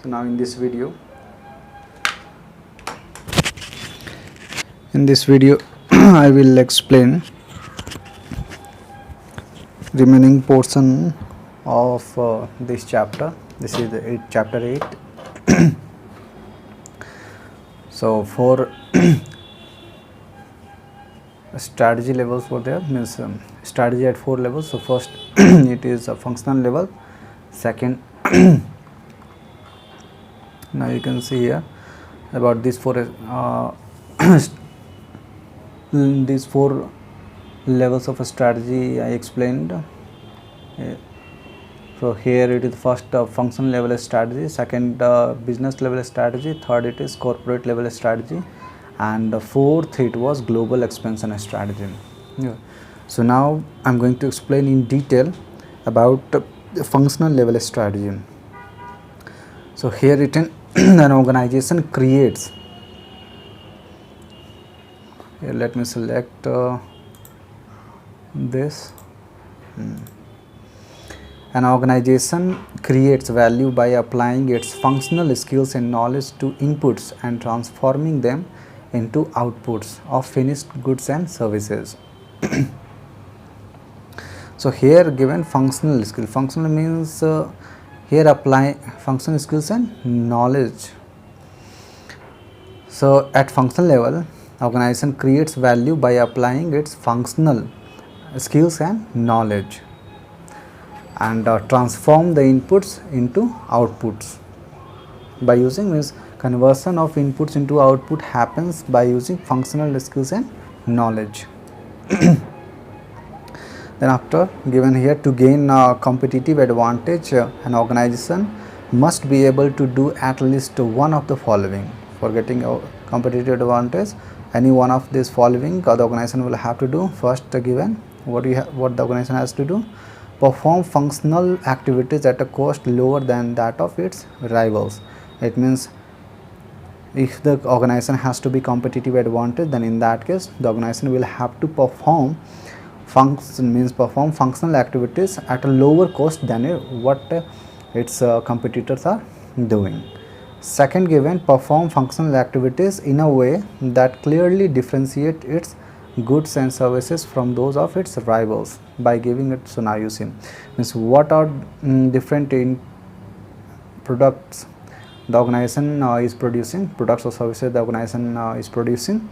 So now in this video I will explain remaining portion of this chapter. This is chapter 8. So for strategy levels were there, means strategy at 4 levels. So first it is a functional level. Second, now you can see here about these four these 4 levels of a strategy I explained. So here it is first functional level strategy, second business level strategy, third it is corporate level strategy, and fourth it was global expansion strategy. Yeah. So now I am going to explain in detail about the functional level strategy. So here written an organization creates, here let me select this. An organization creates value by applying its functional skills and knowledge to inputs and transforming them into outputs of finished goods and services. So here given functional skill, functional means here apply functional skills and knowledge. So at functional level, organization creates value by applying its functional skills and knowledge and transform the inputs into outputs by using, means conversion of inputs into output happens by using functional skills and knowledge. Then after given here, to gain competitive advantage, an organization must be able to do at least one of the following. For getting a competitive advantage, any one of these following the organization will have to do. First given what the organization has to do: perform functional activities at a cost lower than that of its rivals. It means if the organization has to be competitive advantage, then in that case the organization will have to perform functional activities at a lower cost than what its competitors are doing. Second given, perform functional activities in a way that clearly differentiate its goods and services from those of its rivals by giving it. So now you see, means what are different in products the organization is producing, products or services the organization is producing.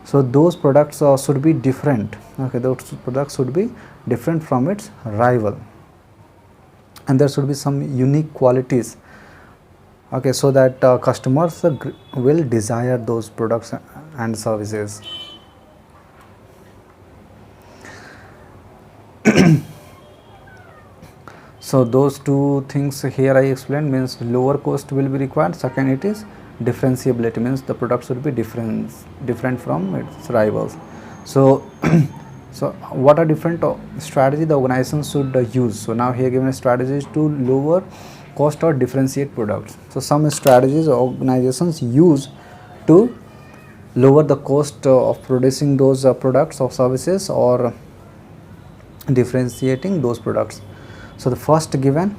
So those products should be different. Okay, those products should be different from its rival, and there should be some unique qualities. Okay, so that customers will desire those products and services. So those two things here I explained, means lower cost will be required. Second, it is differentiability, means the product should be different from its rivals. So so what are different strategy the organization should use? So now here given a strategy is to lower cost or differentiate products. So some strategies organizations use to lower the cost of producing those products or services or differentiating those products. So the first given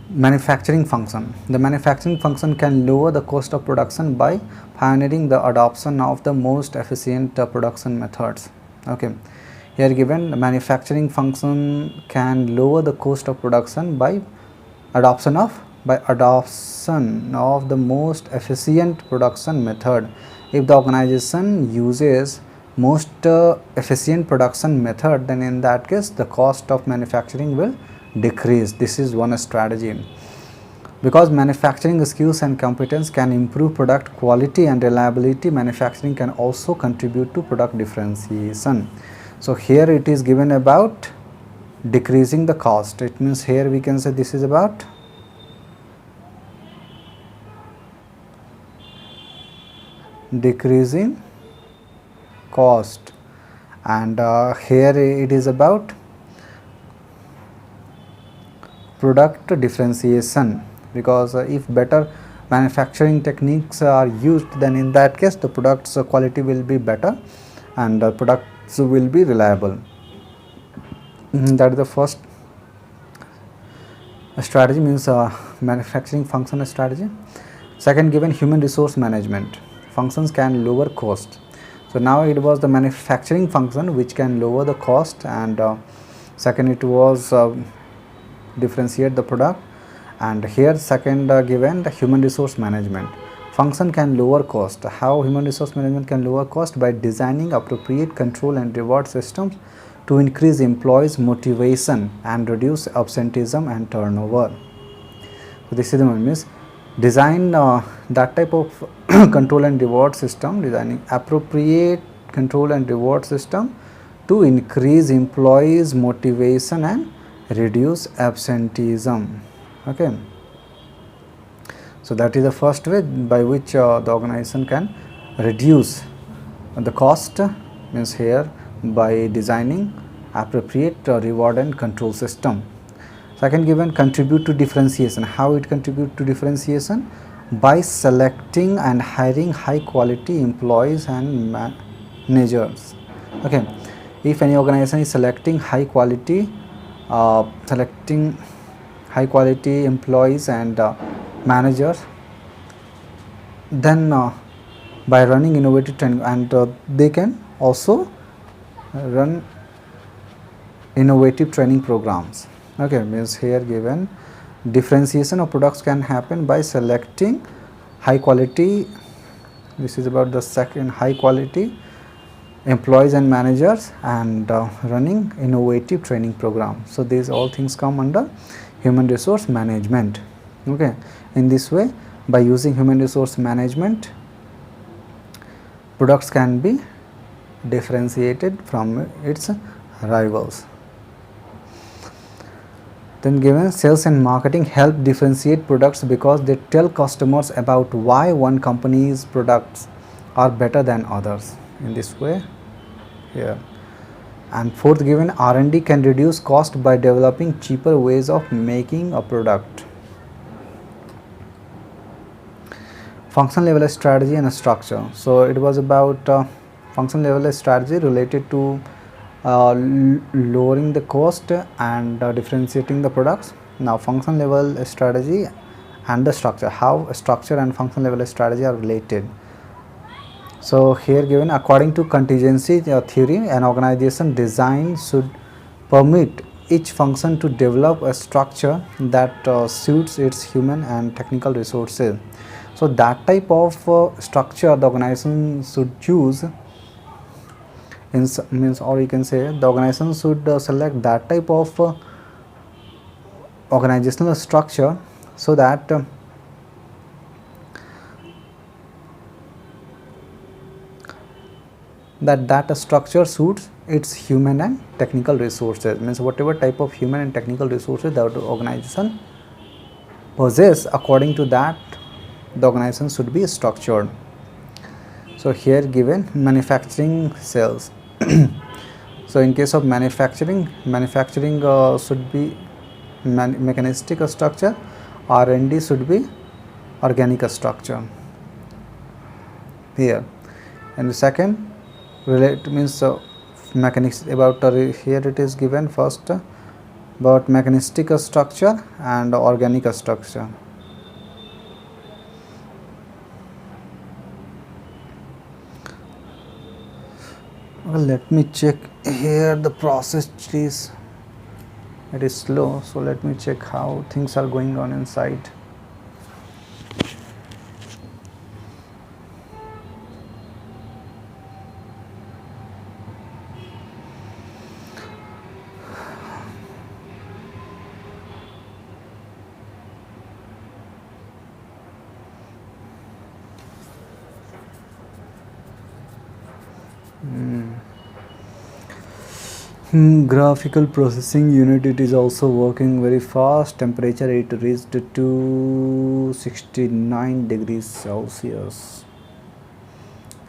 manufacturing function. The manufacturing function can lower the cost of production by pioneering the adoption of the most efficient production methods. Okay, here given the manufacturing function can lower the cost of production by adoption of the most efficient production method. If the organization uses most efficient production method, then in that case the cost of manufacturing will decrease. This is one strategy. Because manufacturing skills and competence can improve product quality and reliability, manufacturing can also contribute to product differentiation. So here it is given about decreasing the cost. It means here we can say this is about decreasing cost, and here it is about product differentiation, because if better manufacturing techniques are used, then in that case the products quality will be better and products will be reliable. that is the first strategy, means manufacturing function strategy. Second given, human resource management. Functions can lower cost. So now it was the manufacturing function which can lower the cost, and second it was differentiate the product, and here second given, the human resource management. Function can lower cost. How human resource management can lower cost? By designing appropriate control and reward systems to increase employees' motivation and reduce absenteeism and turnover. So this is the one, means design that type of control and reward system, designing appropriate control and reward system to increase employees' motivation and reduce absenteeism. Okay. So that is the first way by which the organization can reduce the cost, means here by designing appropriate reward and control system. Second given, contribute to differentiation. How it contribute to differentiation? By selecting and hiring high quality employees and managers. Okay, if any organization is selecting high quality employees and managers, then by running innovative training, and they can also run innovative training programs. Okay, means here given, differentiation of products can happen by selecting high quality, this is about the second, high quality employees and managers, and running innovative training programs. So these all things come under human resource management. Okay, in this way, by using human resource management, products can be differentiated from its rivals. Then given, sales and marketing help differentiate products because they tell customers about why one company's products are better than others. In this way here. And fourth given, R&D can reduce cost by developing cheaper ways of making a product. Function level strategy and structure. So it was about function level strategy related to lowering the cost and differentiating the products. Now function level strategy and the structure, how structure and function level strategy are related. So here given, according to contingency theory, an organization design should permit each function to develop a structure that suits its human and technical resources. So that type of structure the organization should choose, means, or you can say the organization should select that type of organizational structure so that that structure suits its human and technical resources, means whatever type of human and technical resources that the organization possess, according to that the organization should be structured. So here given, manufacturing sales. So in case of manufacturing should be mechanistic structure, R&D should be organic structure here. And the second relate, means mechanics, about here it is given first about mechanistic structure and organic structure. Well, let me check here, the process is, it is slow, so let me check how things are going on inside. Graphical processing unit, it is also working very fast. Temperature it reached to 69 degrees Celsius.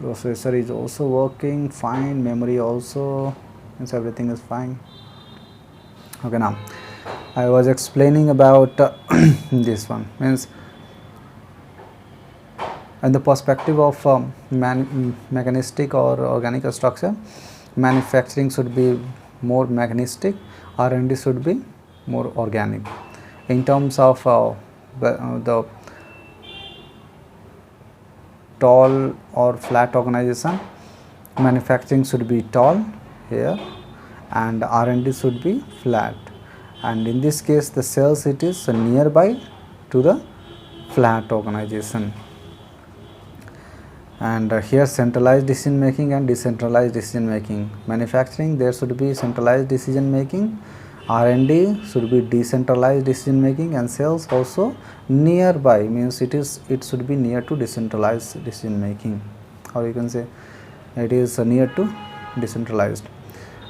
Processor is also working fine. Memory also, means everything is fine. Okay, now I was explaining about this one, means in the perspective of mechanistic or organic structure, manufacturing should be more mechanistic, R&D should be more organic. In terms of the tall or flat organization, manufacturing should be tall here and R&D should be flat, and in this case the sales, it is nearby to the flat organization. And here centralized decision making and decentralized decision making. Manufacturing, there should be centralized decision making, R&D should be decentralized decision making, and sales also nearby, means it should be near to decentralized decision making, or you can say it is near to decentralized.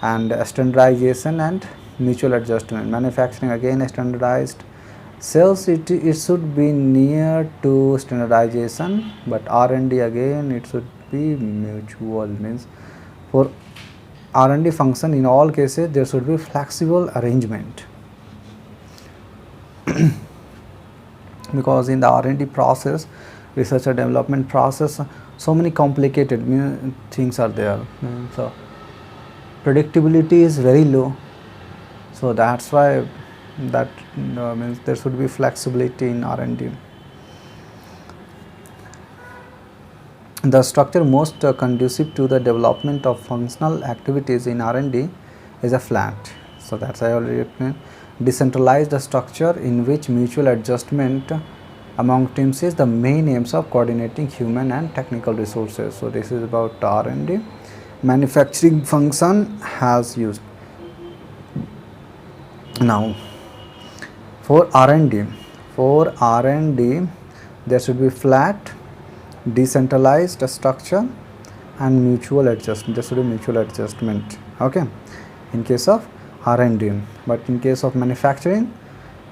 And standardization and mutual adjustment. Manufacturing again standardized, sales it should be near to standardization, but R&D again it should be mutual, means for R&D function in all cases there should be flexible arrangement because in the R&D process, research and development process, so many complicated things are there, so predictability is very low, so that's why that means there should be flexibility in R&D. The structure most conducive to the development of functional activities in R&D is a flat. So that's I already explained. Decentralized structure in which mutual adjustment among teams is the main aims of coordinating human and technical resources. So this is about R&D. Manufacturing function has used. Now for R&D there should be flat, decentralized structure and mutual adjustment. There should be mutual adjustment, okay, in case of R&D. But in case of manufacturing,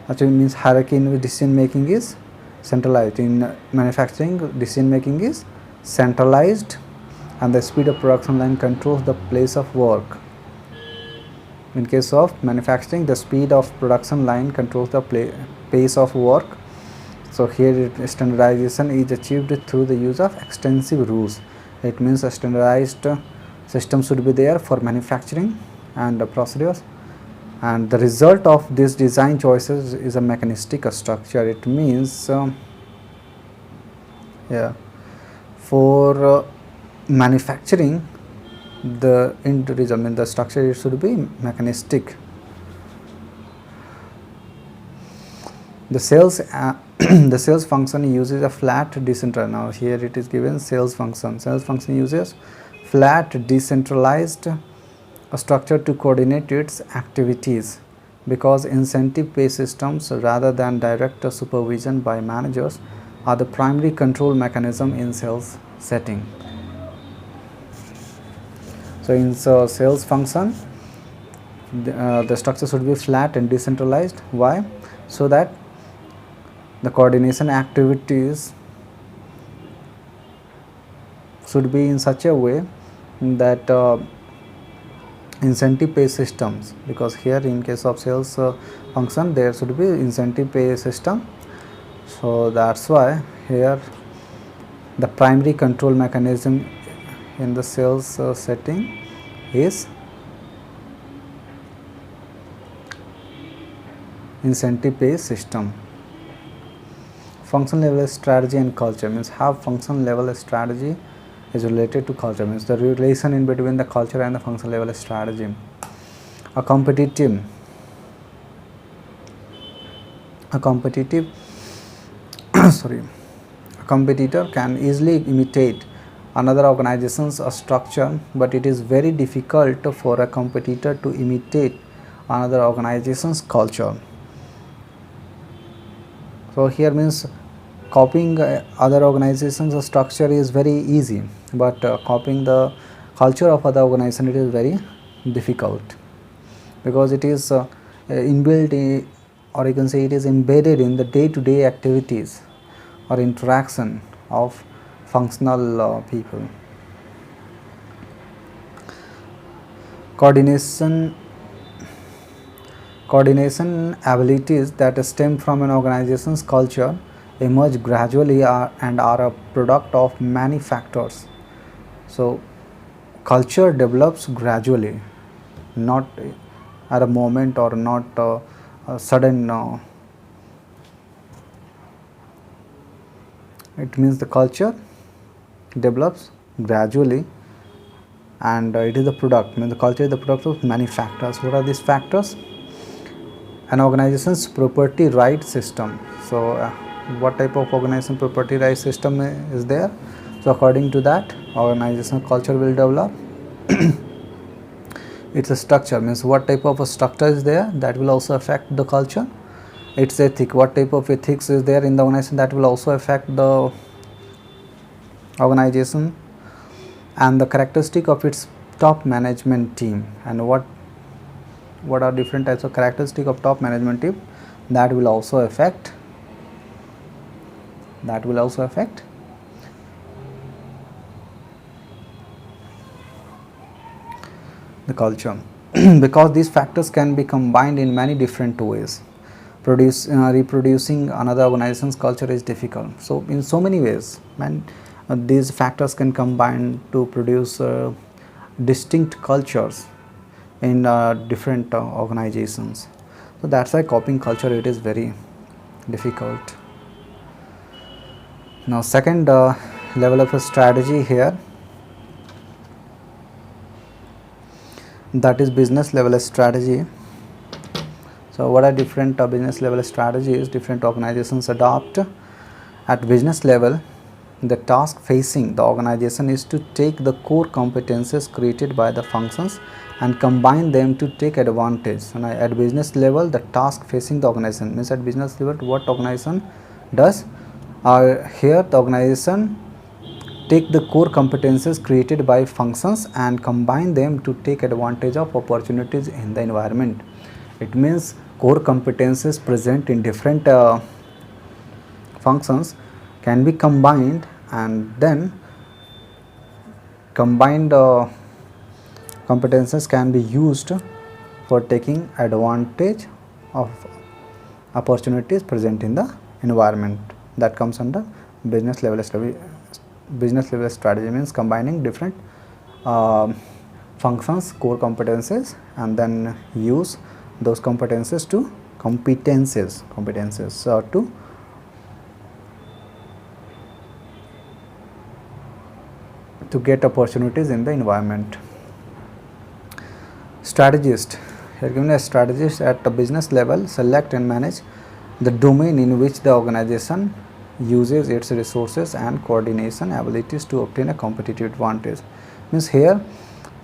actually means hierarchy in which decision making is centralized. In manufacturing, decision making is centralized and the speed of production line controls the place of work. In case of manufacturing, the speed of production line controls the pace of work. So here standardization is achieved through the use of extensive rules. It means a standardized system should be there for manufacturing and the procedures, and the result of this design choices is a mechanistic structure. It means for manufacturing, the end result, I mean the structure, it should be mechanistic. The sales the sales function uses a flat decentralized. Now here it is given sales function. Sales function uses flat decentralized structure to coordinate its activities because incentive pay systems rather than direct supervision by managers are the primary control mechanism in sales setting. So in sales function, the structure should be flat and decentralized. Why? So that the coordination activities should be in such a way that incentive pay systems, because here in case of sales function there should be incentive pay system. So that's why here the primary control mechanism in the sales setting is incentive pay system. Function level strategy and culture means how function level strategy is related to culture, means the relation in between the culture and the function level strategy. A competitive sorry, a competitor can easily imitate another organization's structure, but it is very difficult for a competitor to imitate another organization's culture. So here means copying other organizations' structure is very easy, but copying the culture of other organization, it is very difficult because it is inbuilt or you can say it is embedded in the day-to-day activities or interaction of functional people. Coordination abilities that stem from an organization's culture emerge gradually and are a product of many factors. So culture develops gradually not at a moment or not a sudden. It means the culture develops gradually, and it is the product. Means the culture is the product of many factors. What are these factors? An organization's property right system. So what type of organization property right system is there? So according to that, organizational culture will develop. It's a structure, means what type of a structure is there, that will also affect the culture. It's ethic, what type of ethics is there in the organization, that will also affect the organization. And the characteristic of its top management team, and what are different types of characteristic of top management team, that will also affect the culture. Because these factors can be combined in many different ways. Reproducing another organization's culture is difficult. So in so many ways, these factors can combine to produce distinct cultures in different organizations. So that's why copying culture, it is very difficult. Now second level of a strategy here, that is business level strategy. So what are different business level strategies different organizations adopt? At business level, the task facing the organization is to take the core competences created by the functions and combine them to take advantage. And at business level, the task facing the organization, means at business level what organization does, here the organization take the core competences created by functions and combine them to take advantage of opportunities in the environment. It means core competences present in different functions can be combined, and then combined competences can be used for taking advantage of opportunities present in the environment. That comes under business level strategy. Business level strategy means combining different functions, core competences, and then use those competences to to get opportunities in the environment. Strategist, here given a strategist at the business level select and manage the domain in which the organization uses its resources and coordination abilities to obtain a competitive advantage. Means here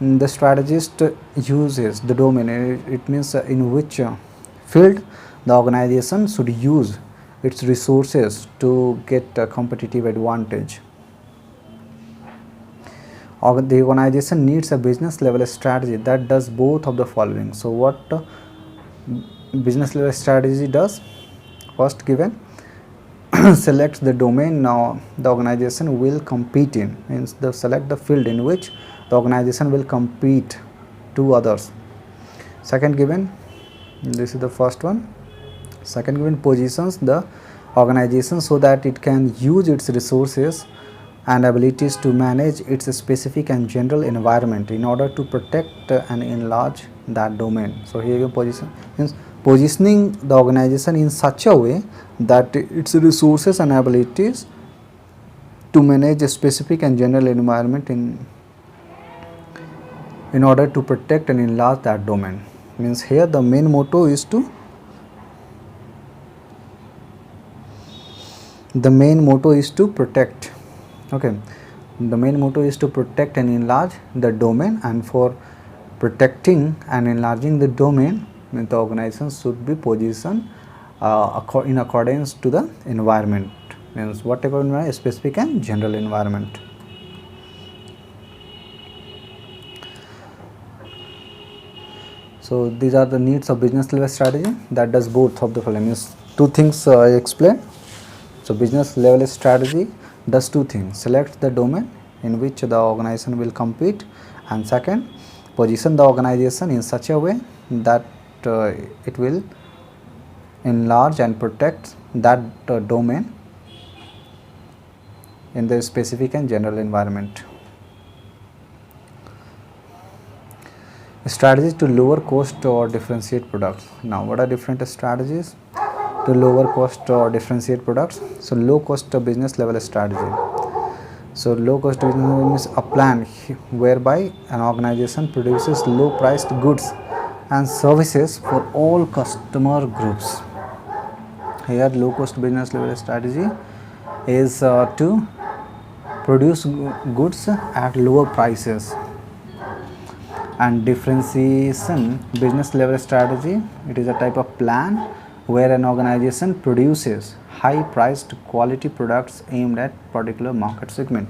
the strategist uses the domain, it means in which field the organization should use its resources to get a competitive advantage. The organization needs a business level strategy that does both of the following. So what business level strategy does? First given, selects the domain now the organization will compete in, means the select the field in which the organization will compete to others. Second given, this is the first one. Second given, positions the organization so that it can use its resources and abilities to manage its specific and general environment in order to protect and enlarge that domain. So here your position means positioning the organization in such a way that its resources and abilities to manage a specific and general environment in order to protect and enlarge that domain. Means here the main motto is to protect. Okay, the main motto is to protect and enlarge the domain, and for protecting and enlarging the domain, the organization should be positioned in accordance to the environment. Means what type of environment? Specific and general environment. So these are the needs of business level strategy that does both of the following. Means two things I explained. So business level strategy does two things: select the domain in which the organization will compete, and second, position the organization in such a way that it will enlarge and protect that domain in the specific and general environment. Strategies to lower cost or differentiate products. Now, what are different strategies to lower cost or differentiate products? So, low cost business level strategy. So, low cost business means a plan whereby an organization produces low priced goods and services for all customer groups. Here, low cost business level strategy is to produce goods at lower prices. And differentiation business level strategy, it is a type of plan where an organization produces high priced quality products aimed at particular market segment.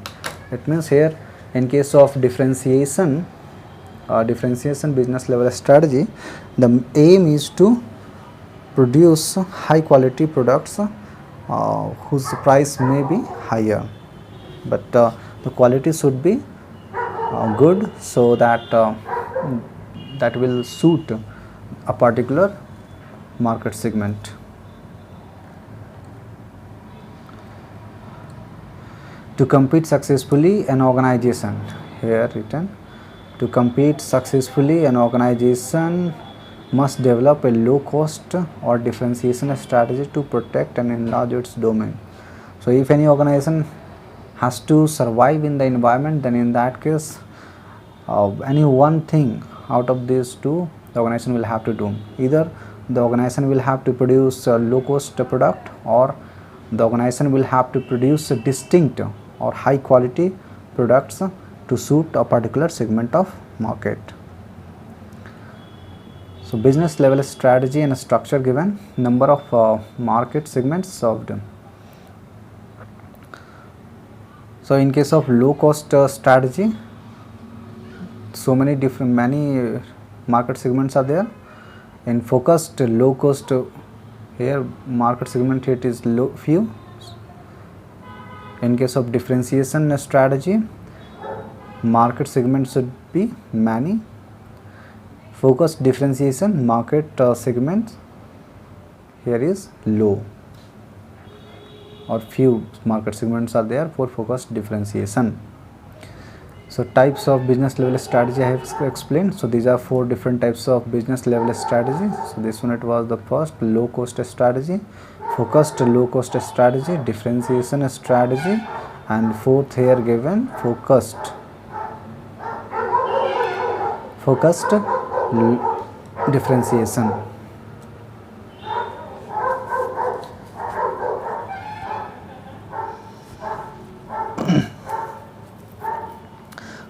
It means here, in case of differentiation business level strategy, the aim is to produce high quality products whose price may be higher, but the quality should be good, so that that will suit a particular market segment. To compete successfully, an organization, here written, to compete successfully, an organization must develop a low cost or differentiation strategy to protect and enlarge its domain. So, if any organization has to survive in the environment, then in that case, any one thing out of these two the organization will have to do. Either the organization will have to produce a low cost product, or the organization will have to produce a distinct or high quality products to suit a particular segment of market. So, business level strategy and structure given, number of market segments served. So, in case of low cost strategy, so many market segments are there. In focused low cost, here market segment, it is few. In case of differentiation strategy, market segments should be many. Focused differentiation, market segments here is low, or few market segments are there for focused differentiation. So, types of business level strategy I have explained. So, these are 4 different types of business level strategy. So, this one, it was the first, low cost strategy, focused low cost strategy, differentiation strategy, and fourth here given, focused differentiation.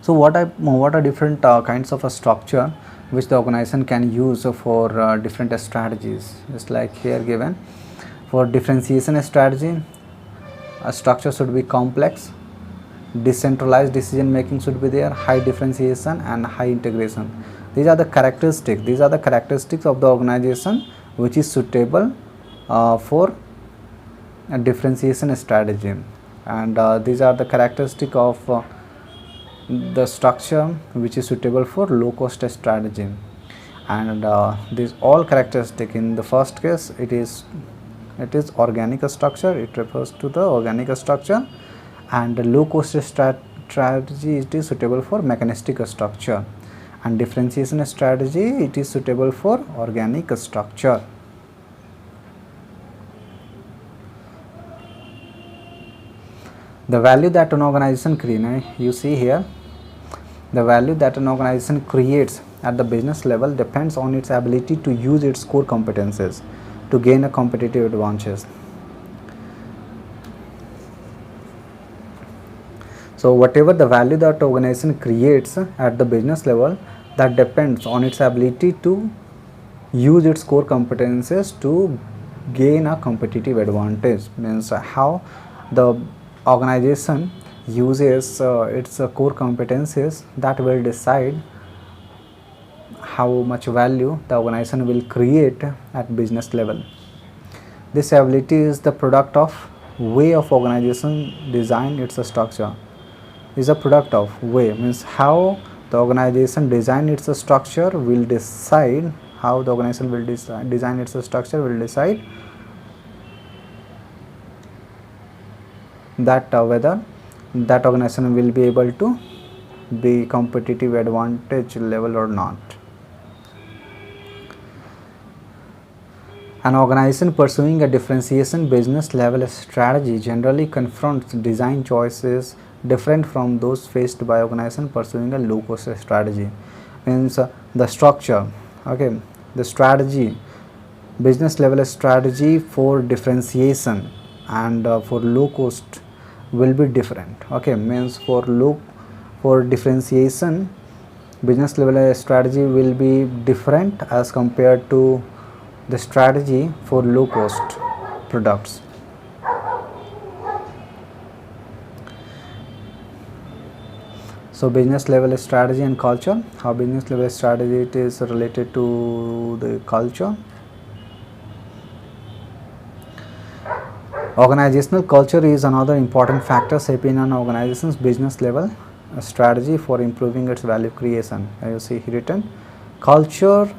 So, what are different kinds of a structure which the organization can use for different strategies? Just like here given, for differentiation strategy, a structure should be complex, decentralized decision making should be there, high differentiation and high integration. These are the characteristics of the organization which is suitable for a differentiation strategy, and these are the characteristics of the structure which is suitable for low cost strategy. And these all characteristic, in the first case, it is organic structure, it refers to the organic structure, and the low cost strategy, it is suitable for mechanistic structure, and differentiation strategy, it is suitable for organic structure. The value that an organization creates, you see here, the value that an organization creates at the business level depends on its ability to use its core competences to gain a competitive advantage. So, whatever the value that organization creates at the business level, that depends on its ability to use its core competences to gain a competitive advantage. Means how the organization uses its core competencies, that will decide how much value the organization will create at business level. This ability is the product of way of organization design its structure. Is a product of way, means how the organization design its structure will decide, how the organization will design its structure will decide that whether that organization will be able to be competitive advantage level or not. An organization pursuing a differentiation business level strategy generally confronts design choices different from those faced by organization pursuing a low cost strategy. Means the structure, okay, the strategy, business level strategy for differentiation and for low cost will be different. Okay, means for differentiation business level strategy will be different as compared to the strategy for low cost products. So business level strategy and culture, how business level strategy it is related to the culture. Organizational culture is another important factor shaping an organization's business level strategy for improving its value creation. As you see here written, culture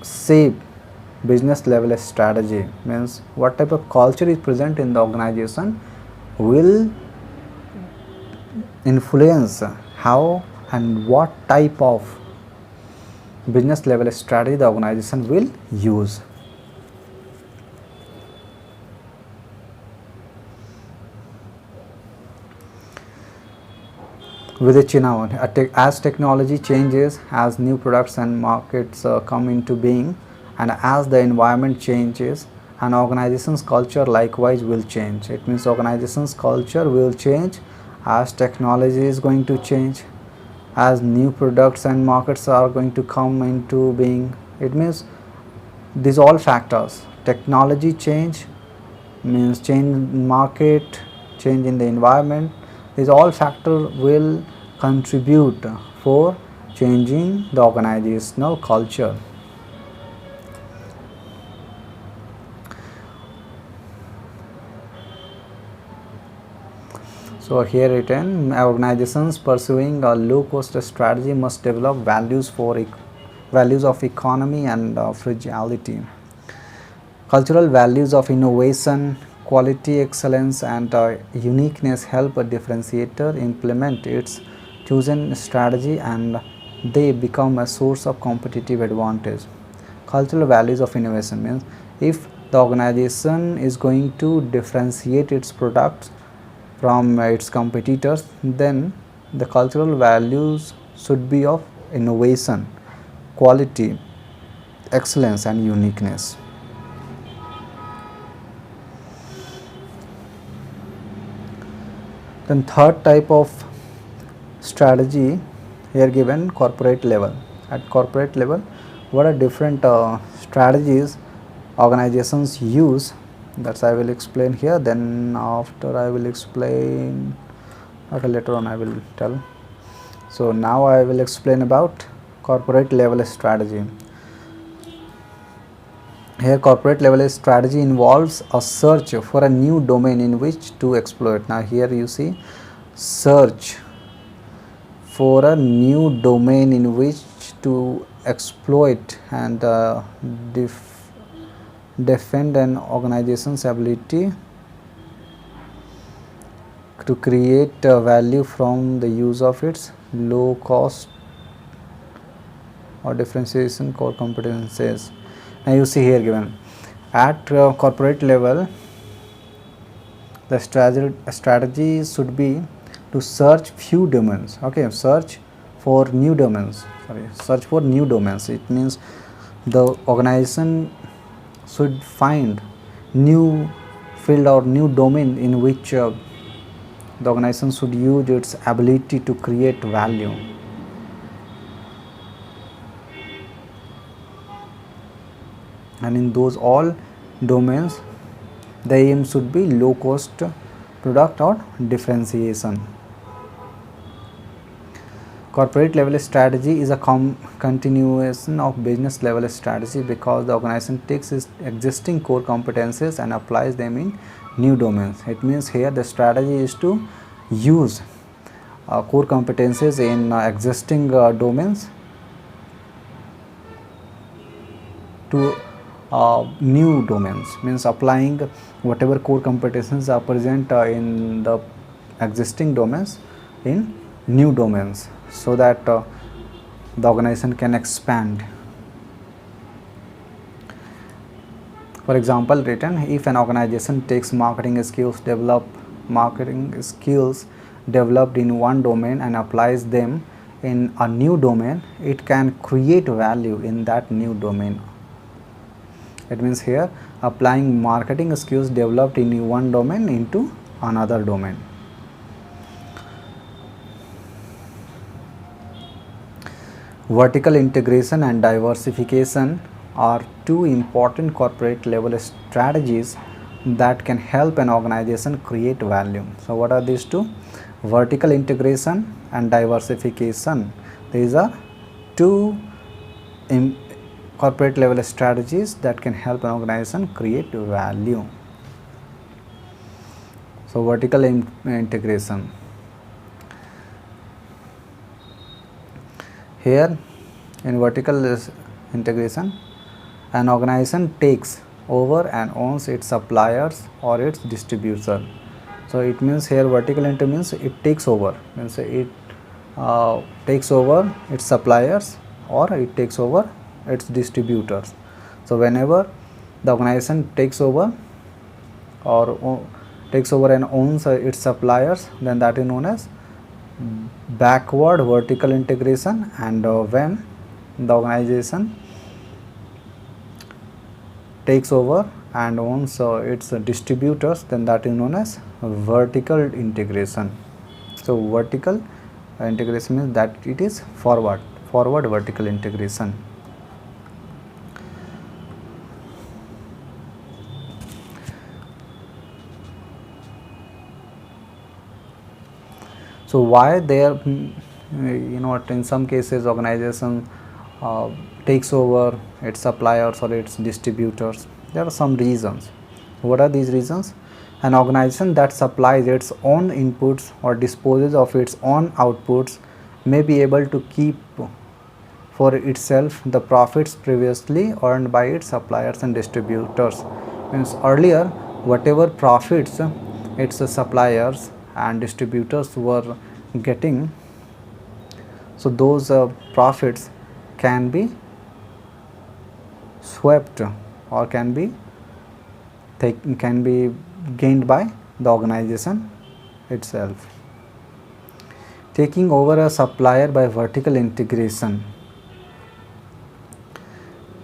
shape business level strategy, means what type of culture is present in the organization will influence how and what type of business level strategy the organization will use. With it now, as technology changes, as new products and markets come into being, and as the environment changes, an organization's culture likewise will change. It means organization's culture will change as technology is going to change, as new products and markets are going to come into being. It means these all factors, technology change means change in market, change in the environment, these all factors will contribute for changing the organizational culture. So here written, organizations pursuing a low cost strategy must develop values of economy and fragility. Cultural values of innovation, quality, excellence and uniqueness help a differentiator implement its chosen strategy and they become a source of competitive advantage. Cultural values of innovation means if the organization is going to differentiate its products from its competitors, then the cultural values should be of innovation, quality, excellence and uniqueness. Then third type of strategy here given, corporate level. At corporate level, what are different strategies organizations use, that's I will explain here, then after I will explain, okay, later on I will tell. So now I will explain about corporate level strategy. Here corporate level strategy involves a search for a new domain in which to exploit. Now here you see search for a new domain in which to exploit and defend an organization's ability to create value from the use of its low cost or differentiation core competencies. Now you see here given at corporate level the strategy should be to search few domains, okay, search for new domains, it means the organization should find new field or new domain in which the organization should use its ability to create value. And in those all domains the aim should be low cost product or differentiation. Corporate level strategy is a continuation of business level strategy because the organization takes its existing core competencies and applies them in new domains. It means here the strategy is to use core competencies in existing domains to new domains, means applying whatever core competencies are present in the existing domains in new domains so that the organization can expand. For example, written, if an organization takes marketing skills developed in one domain and applies them in a new domain, it can create value in that new domain. It means here applying marketing skills developed in one domain into another domain. Vertical integration and diversification are two important corporate level strategies that can help an organization create value. So what are these two? Vertical integration and diversification. These are two corporate level strategies that can help an organization create value. So vertical integration. Here in vertical integration, an organization takes over and owns its suppliers or its distributor. So it means here vertical integration means it takes over, means it takes over its suppliers or it takes over its distributors. So whenever the organization takes over and owns its suppliers, then that is known as backward vertical integration, and when the organization takes over and owns its distributors, then that is known as vertical integration. So vertical integration means that it is forward vertical integration. So why there, in some cases organization takes over its suppliers or its distributors? There are some reasons. What are these reasons? An organization that supplies its own inputs or disposes of its own outputs may be able to keep for itself the profits previously earned by its suppliers and distributors. Means earlier, whatever profits its suppliers and distributors were getting, so those profits can be swept or can be gained by the organization itself. Taking over a supplier by vertical integration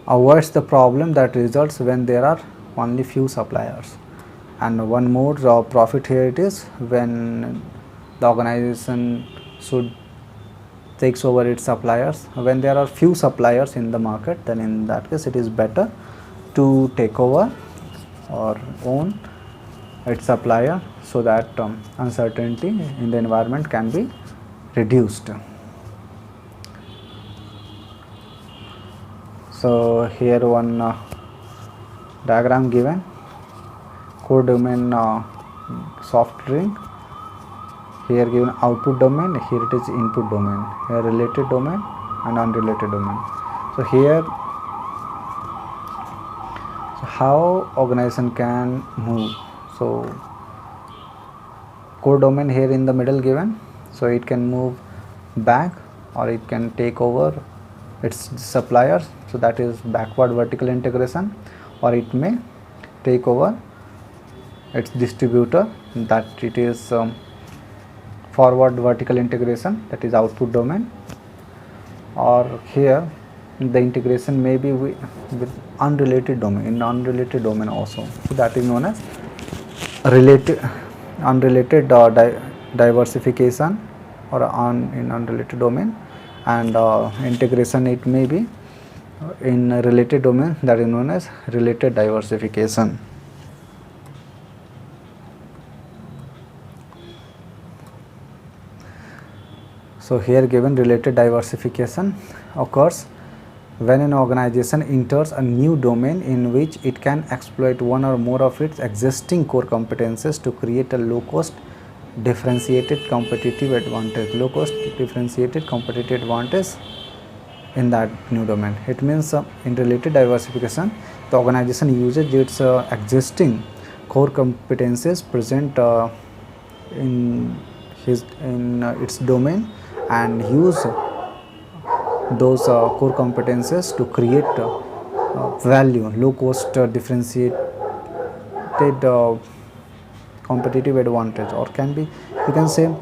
avoids the problem that results when there are only few suppliers. And one more profit here it is when the organization takes over its suppliers. When there are few suppliers in the market, then in that case it is better to take over or own its supplier, so that uncertainty in the environment can be reduced. So here one diagram given, core domain soft drink, here given output domain, here it is input domain, here related domain and unrelated domain. So here, so how organization can move? So core domain here in the middle given, so it can move back or it can take over its suppliers, so that is backward vertical integration, or it may take over its distributor, that it is forward vertical integration, that is output domain. Or here the integration may be with unrelated domain, in unrelated domain also, so that is known as unrelated diversification or in unrelated domain. And integration it may be in a related domain, that is known as related diversification. So here given related diversification occurs when an organization enters a new domain in which it can exploit one or more of its existing core competences to create a low cost differentiated competitive advantage, in that new domain. It means in related diversification, the organization uses its existing core competences present in its domain and use those core competences to create value, low cost differentiated competitive advantage, or can be, you can say,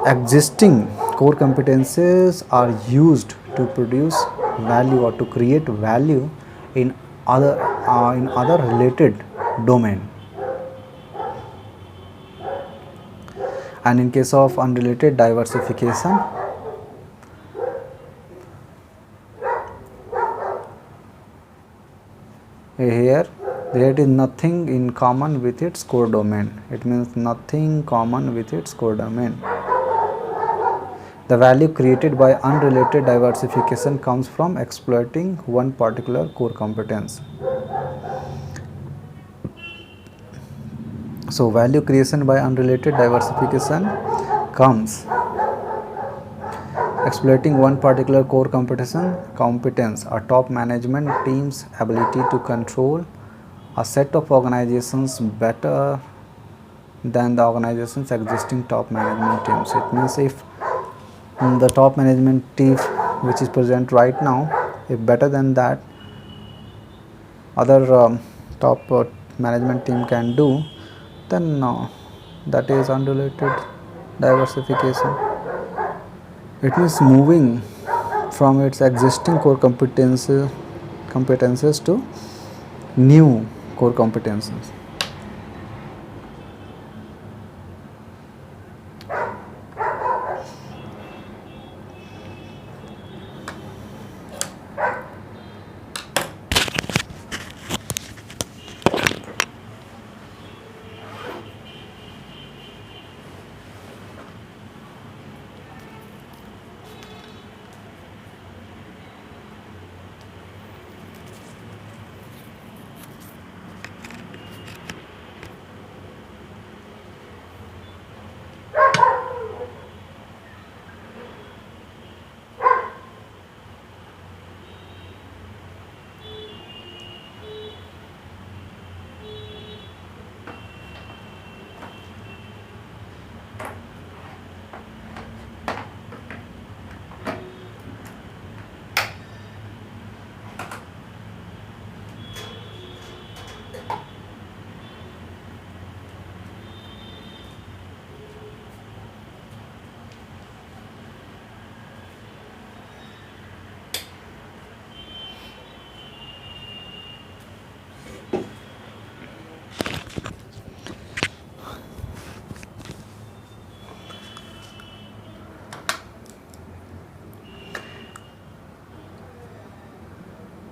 existing core competences are used to produce value or to create value in other related domain. And in case of unrelated diversification, here there is nothing in common with its core domain. It means nothing common with its core domain. The value created by unrelated diversification comes from exploiting one particular core competence. So value creation by unrelated diversification comes exploiting one particular core competence, a top management team's ability to control a set of organizations better than the organization's existing top management teams. It means if the top management team which is present right now, if better than that other top management team can do, then that is unrelated diversification. It means moving from its existing core competences to new core competences.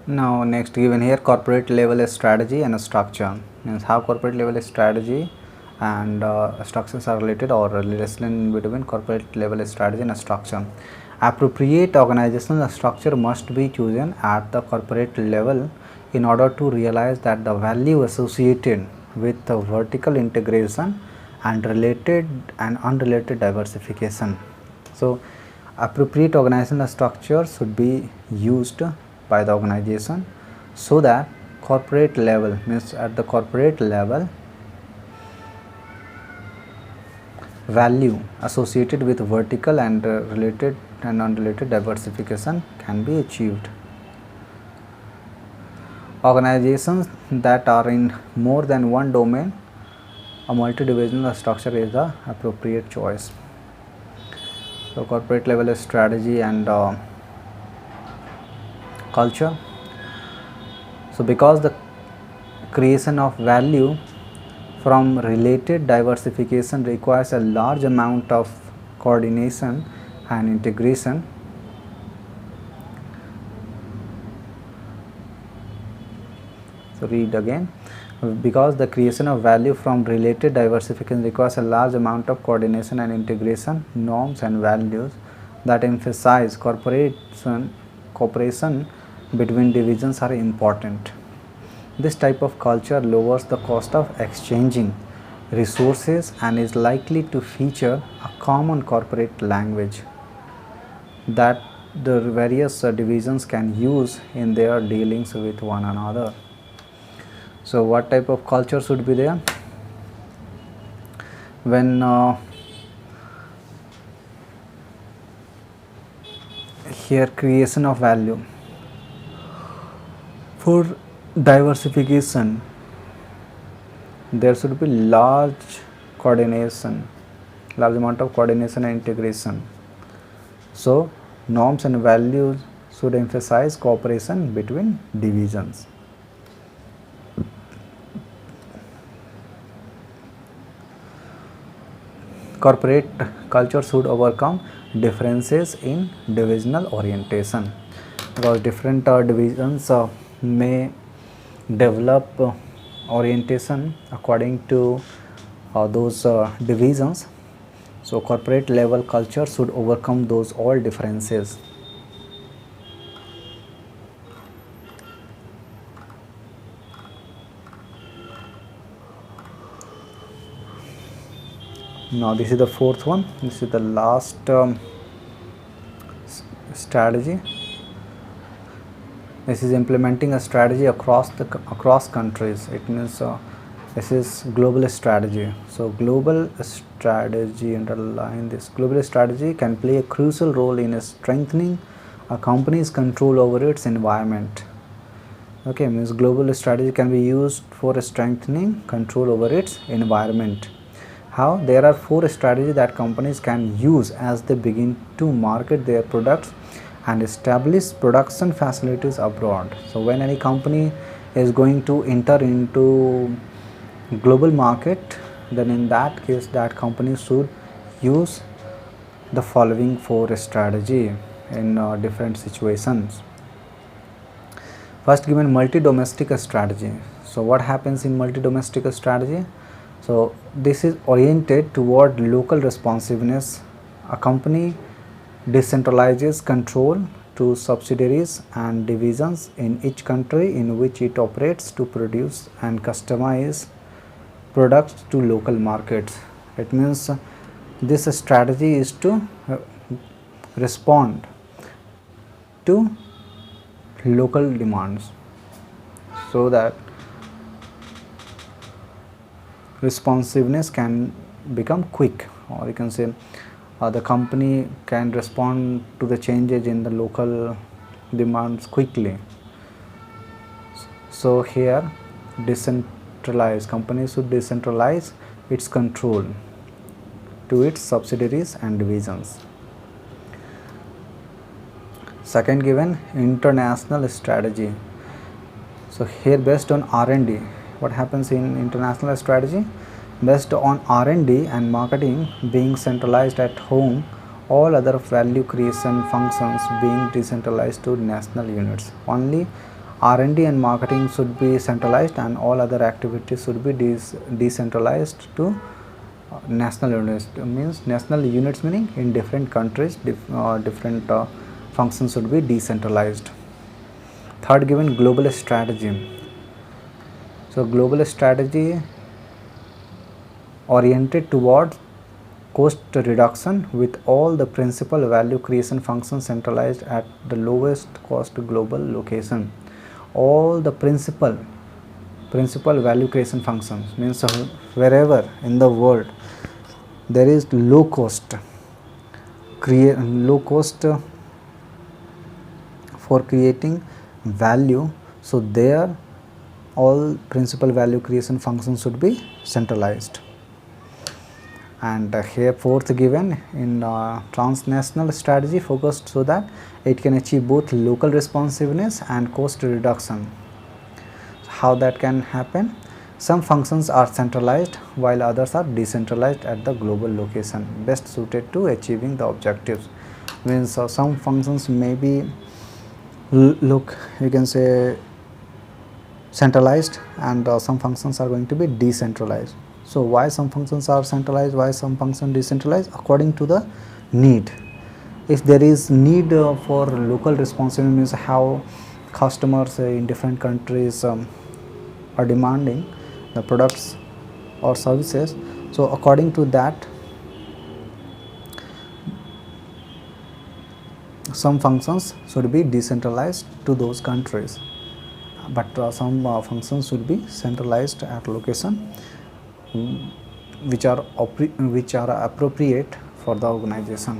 Now next given here, corporate level strategy and structure, means how corporate level strategy and structures are related, or relation between corporate level strategy and structure. Appropriate organizational structure must be chosen at the corporate level in order to realize that the value associated with the vertical integration and related and unrelated diversification. So appropriate organizational structure should be used by the organization so that corporate level, means at the corporate level, value associated with vertical and related and unrelated diversification can be achieved. Organizations that are in more than one domain, a multi-divisional structure is the appropriate choice. So corporate level strategy and culture. So because the creation of value from related diversification requires a large amount of coordination and integration, so read again, because the creation of value from related diversification requires a large amount of coordination and integration, norms and values that emphasize cooperation between divisions are important. This type of culture lowers the cost of exchanging resources and is likely to feature a common corporate language that the various divisions can use in their dealings with one another. So what type of culture should be there? When here creation of value For diversification, there should be large amount of coordination and integration. So norms and values should emphasize cooperation between divisions. Corporate culture should overcome differences in divisional orientation, because different divisions may develop orientation according to those divisions. So corporate level culture should overcome those all differences. Now this is the fourth one. This is the last strategy. This is implementing a strategy across countries. It means this is global strategy. So global strategy, underline this, global strategy can play a crucial role in strengthening a company's control over its environment. Okay, means global strategy can be used for strengthening control over its environment. How? There are 4 strategies that companies can use as they begin to market their products and establish production facilities abroad. So when any company is going to enter into global market, then in that case that company should use the following 4 strategy in different situations. First given, multi-domestic strategy. So what happens in multi-domestic strategy? So this is oriented toward local responsiveness. A company decentralizes control to subsidiaries and divisions in each country in which it operates to produce and customize products to local markets. It means this strategy is to respond to local demands, so that responsiveness can become quick, or you can say the company can respond to the changes in the local demands quickly. So here companies should decentralize its control to its subsidiaries and divisions. Second given, international strategy. So here based on R&D, what happens in international strategy? Based on R&D and marketing being centralized at home, all other value creation functions being decentralized to national units. Only R&D and marketing should be centralized and all other activities should be decentralized to national units. Means national units meaning in different countries different functions should be decentralized. Third given, global strategy. So global strategy oriented towards cost reduction with all the principal value creation functions centralized at the lowest cost global location. All the principal value creation functions means wherever in the world there is low cost for creating value, so there all principal value creation functions should be centralized. And here fourth given, in transnational strategy focused so that it can achieve both local responsiveness and cost reduction. How that can happen? Some functions are centralized while others are decentralized at the global location, best suited to achieving the objectives. Means some functions may be you can say centralized, and some functions are going to be decentralized. So why some functions are centralized, why some functions decentralized? According to the need. If there is need for local responsiveness, means how customers in different countries are demanding the products or services, so according to that some functions should be decentralized to those countries, but some functions should be centralized at location which are appropriate for the organization.